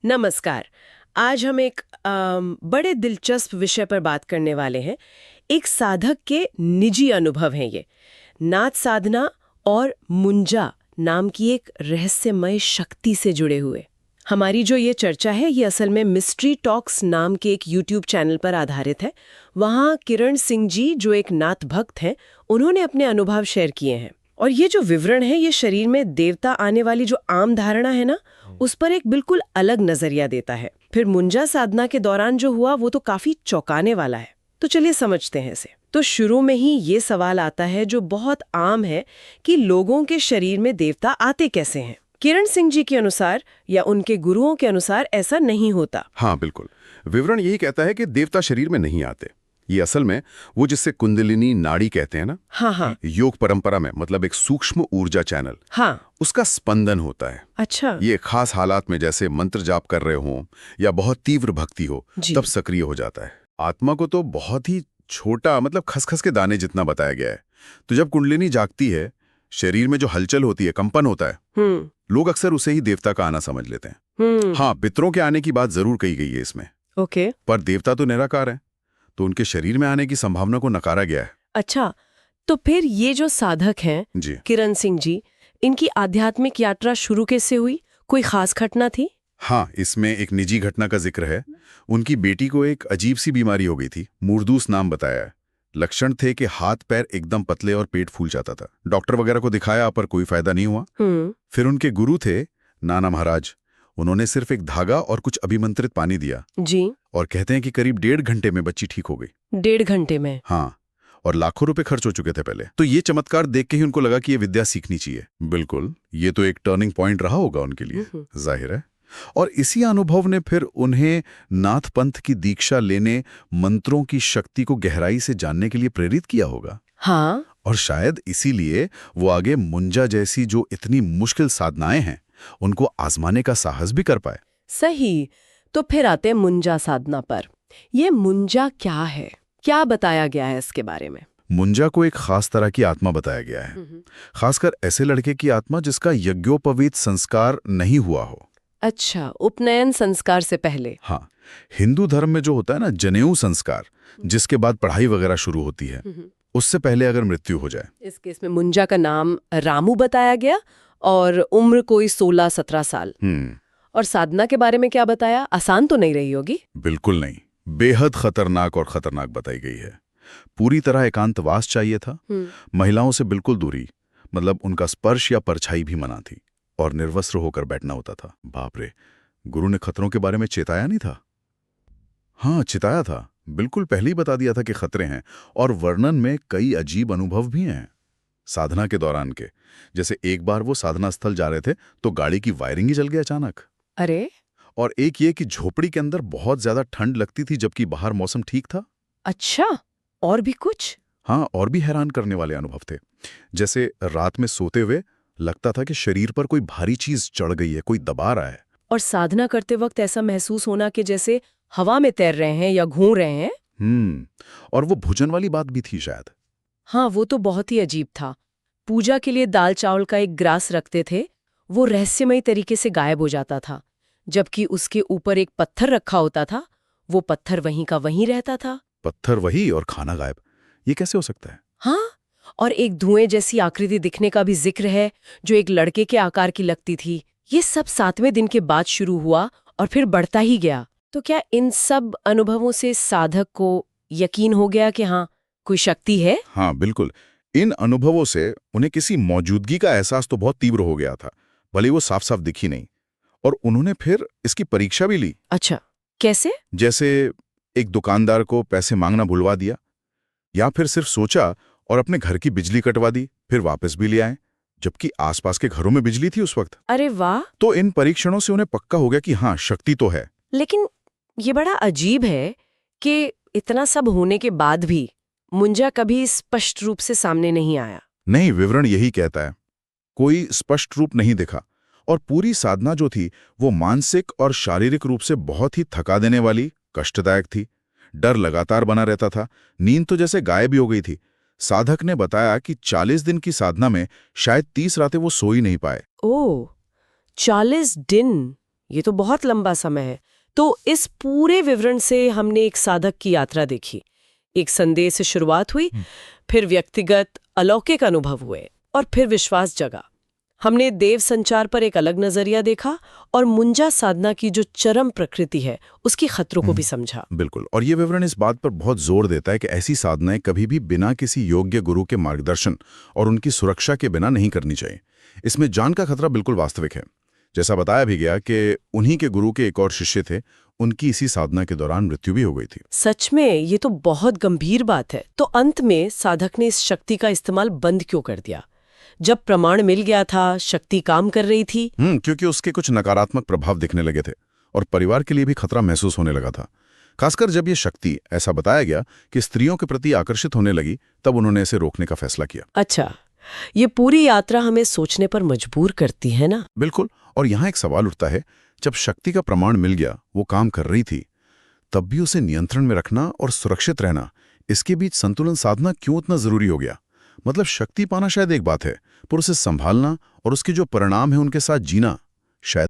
नमस्कार। आज हम एक बड़े दिलचस्प विषय पर बात करने वाले हैं। एक साधक के निजी अनुभव हैं ये। नाथ साधना और मुंजा नाम की एक रहस्यमय शक्ति से जुड़े हुए। हमारी जो ये चर्चा है ये असल में मिस्ट्री टॉक्स नाम के एक यूट्यूब चैनल पर आधारित है। वहाँ किरण सिंह जी जो एक नाथ भक्त हैं, उन्होंने अपने अनुभव शेयर किए हैं। और ये जो विवरण है ये शरीर में देवता आने वाली जो आम धारणा है ना, उस पर एक बिल्कुल अलग नजरिया देता है। फिर मुंजा साधना के दौरान जो हुआ वो तो काफी चौंकाने वाला है। तो चलिए समझते हैं इसे। तो शुरू में ही ये सवाल आता है जो बहुत आम है कि लोगों के शरीर में देवता आते कैसे हैं। किरण सिंह जी के अनुसार या उनके गुरुओं के अनुसार ऐसा नहीं होता। हाँ बिल्कुल, विवरण यही कहता है कि देवता शरीर में नहीं आते। ये असल में वो जिससे कुंडलिनी नाड़ी कहते हैं ना, हाँ, योग परंपरा में मतलब एक सूक्ष्म ऊर्जा चैनल, हाँ, उसका स्पंदन होता है। अच्छा, ये खास हालात में जैसे मंत्र जाप कर रहे हो या बहुत तीव्र भक्ति हो तब सक्रिय हो जाता है। आत्मा को तो बहुत ही छोटा मतलब खसखस के दाने जितना बताया गया है। तो जब कुंडलिनी जागती है, शरीर में जो हलचल होती है, कंपन होता है, लोग अक्सर उसे ही देवता का आना समझ लेते हैं। हाँ, पितरों के आने की बात जरूर कही गई है इसमें। ओके। पर देवता तो निराकार है, तो उनके शरीर में आने की संभावना को नकारा गया है। अच्छा, तो फिर ये जो साधक हैं जी, किरण सिंह जी, इनकी आध्यात्मिक यात्रा शुरू कैसे हुई? कोई खास घटना थी? हाँ, इसमें एक निजी घटना का जिक्र है। उनकी बेटी को एक अजीब सी बीमारी हो गई थी, मूर्धूस नाम बताया है। लक्षण थे कि हाथ पैर एकदम पतले और पेट फूल जाता था। डॉक्टर वगैरह को दिखाया पर कोई फायदा नहीं हुआ। फिर उनके गुरु थे नाना महाराज, उन्होंने सिर्फ एक धागा और कुछ अभिमंत्रित पानी दिया जी। और कहते हैं कि करीब 1.5 घंटे में बच्ची ठीक हो गई। 1.5 घंटे में? हाँ, और लाखों रुपए खर्च हो चुके थे पहले। तो ये चमत्कार देख के ही उनको लगा कि ये विद्या सीखनी चाहिए। बिल्कुल, ये तो एक टर्निंग पॉइंट रहा होगा उनके लिए, जाहिर है। और इसी अनुभव ने फिर उन्हें नाथ पंथ की दीक्षा लेने, मंत्रों की शक्ति को गहराई से जानने के लिए प्रेरित किया होगा। हाँ। और शायद इसीलिए वो आगे मुंजा जैसी जो इतनी मुश्किल साधनाएं हैं, उनको आजमाने का साहस भी कर पाए। सही। तो फिर आते हैं मुंजा साधना पर। ये मुंजा क्या है? क्या बताया गया है इसके बारे में? मुंजा को एक खास तरह की आत्मा बताया गया है, खासकर ऐसे लड़के की आत्मा जिसका यज्ञोपवीत संस्कार नहीं हुआ हो। अच्छा, उपनयन संस्कार से पहले? हाँ, हिंदू धर्म में जो होता है ना जनेऊ संस्कार, जिसके बाद पढ़ाई वगैरह शुरू होती है, उससे पहले अगर मृत्यु हो जाए। इस केस में मुंजा का नाम रामू बताया गया और उम्र कोई 16-17 साल। और साधना के बारे में क्या बताया? आसान तो नहीं रही होगी? बिल्कुल नहीं, बेहद खतरनाक और खतरनाक बताई गई है। पूरी तरह एकांतवास चाहिए था, महिलाओं से बिल्कुल दूरी, मतलब उनका स्पर्श या परछाई भी मना थी, और निर्वस्त्र होकर बैठना होता था। बाप रे, गुरु ने खतरों के बारे में चेताया नहीं था? हाँ, चिताया था, बिल्कुल पहले ही बता दिया था कि खतरे हैं। और वर्णन में कई अजीब अनुभव भी हैं साधना के दौरान के। जैसे एक बार वो साधना स्थल जा रहे थे तो गाड़ी की वायरिंग ही जल गई अचानक। अरे! और एक ये कि झोपड़ी के अंदर बहुत ज्यादा ठंड लगती थी जबकि बाहर मौसम ठीक था। अच्छा, और भी कुछ? हाँ, और भी हैरान करने वाले अनुभव थे। जैसे रात में सोते हुए लगता था कि शरीर पर कोई भारी चीज चढ़ गई है, कोई दबा रहा है। और साधना करते वक्त ऐसा महसूस होना कि जैसे हवा में तैर रहे हैं या घूम रहे हैं। और वो भोजन वाली बात भी थी शायद। हाँ, वो तो बहुत ही अजीब था। पूजा के लिए दाल चावल का एक ग्रास रखते थे, वो रहस्यमयी तरीके से गायब हो जाता था, जबकि उसके ऊपर एक पत्थर रखा होता था, वो पत्थर वहीं का वहीं रहता था। पत्थर वही और खाना गायब, ये कैसे हो सकता है? हाँ, और एक धुएं जैसी आकृति दिखने का भी जिक्र है, जो एक लड़के के आकार की लगती थी। ये सब 7वें दिन के बाद शुरू हुआ और फिर बढ़ता ही गया। तो क्या इन सब अनुभवों से साधक को यकीन हो गया कि हाँ, कोई शक्ति है? हाँ बिल्कुल, इन अनुभवों से उन्हें किसी मौजूदगी का एहसास तो बहुत तीव्र हो गया था, भले वो साफ साफ दिखी नहीं। और उन्होंने फिर इसकी परीक्षा भी ली। अच्छा, कैसे? जैसे एक दुकानदार को पैसे मांगना भुलवा दिया, या फिर सिर्फ सोचा और अपने घर की बिजली कटवा दी, फिर वापस भी ले आए, जबकि आसपास के घरों में बिजली थी उस वक्त। अरे वाह! तो इन परीक्षणों से उन्हें पक्का हो गया कि हाँ, शक्ति तो है। लेकिन ये बड़ा अजीब है कि इतना सब होने के बाद भी मुंजा कभी स्पष्ट रूप से सामने नहीं आया। नहीं, विवरण यही कहता है, कोई स्पष्ट रूप नहीं दिखा। और पूरी साधना जो थी वो मानसिक और शारीरिक रूप से बहुत ही थका देने वाली, कष्टदायक थी। डर लगातार बना रहता था, नींद तो जैसे गायब ही हो गई थी। साधक ने बताया कि 40 दिन की साधना में शायद 30 रातें वो सो ही नहीं पाए। ओह, 40 दिन! ये तो बहुत लंबा समय है। तो इस पूरे विवरण से हमने एक साधक की यात्रा देखी। एक संदेह से शुरुआत हुई, फिर व्यक्तिगत अलौकिक अनुभव हुए और फिर विश्वास जगा। हमने देव संचार पर एक अलग नजरिया देखा और मुंजा साधना की जो चरम प्रकृति है उसकी खतरों को भी समझा। बिल्कुल, और ये विवरण इस बात पर बहुत जोर देता है कि ऐसी साधनाएं कभी भी बिना किसी योग्य गुरु के मार्गदर्शन और उनकी सुरक्षा के बिना नहीं करनी चाहिए। इसमें जान का खतरा बिल्कुल वास्तविक है। जैसा बताया भी गया कि उन्हीं के गुरु के एक और शिष्य थे, उनकी इसी साधना के दौरान मृत्यु भी हो गई थी। सच में ये तो बहुत गंभीर बात है। तो अंत में साधक ने इस शक्ति का इस्तेमाल बंद क्यों कर दिया? जब प्रमाण मिल गया था, शक्ति काम कर रही थी। क्योंकि उसके कुछ नकारात्मक प्रभाव दिखने लगे थे और परिवार के लिए भी खतरा महसूस होने लगा था। खासकर जब ये शक्ति, ऐसा बताया गया, कि स्त्रियों के प्रति आकर्षित होने लगी, तब उन्होंने इसे रोकने का फैसला किया। अच्छा, ये पूरी यात्रा हमें सोचने पर मजबूर करती है ना? बिल्कुल, और यहाँ एक सवाल उठता है, जब शक्ति का प्रमाण मिल गया, वो काम कर रही थी, तब भी उसे नियंत्रण में रखना और सुरक्षित रहना, इसके बीच संतुलन साधना क्यों इतना जरूरी हो गया? मतलब शक्ति पाना शायद एक बात है, पर उसे संभालना और उसके जो परिणाम है उनके साथ जीना शायद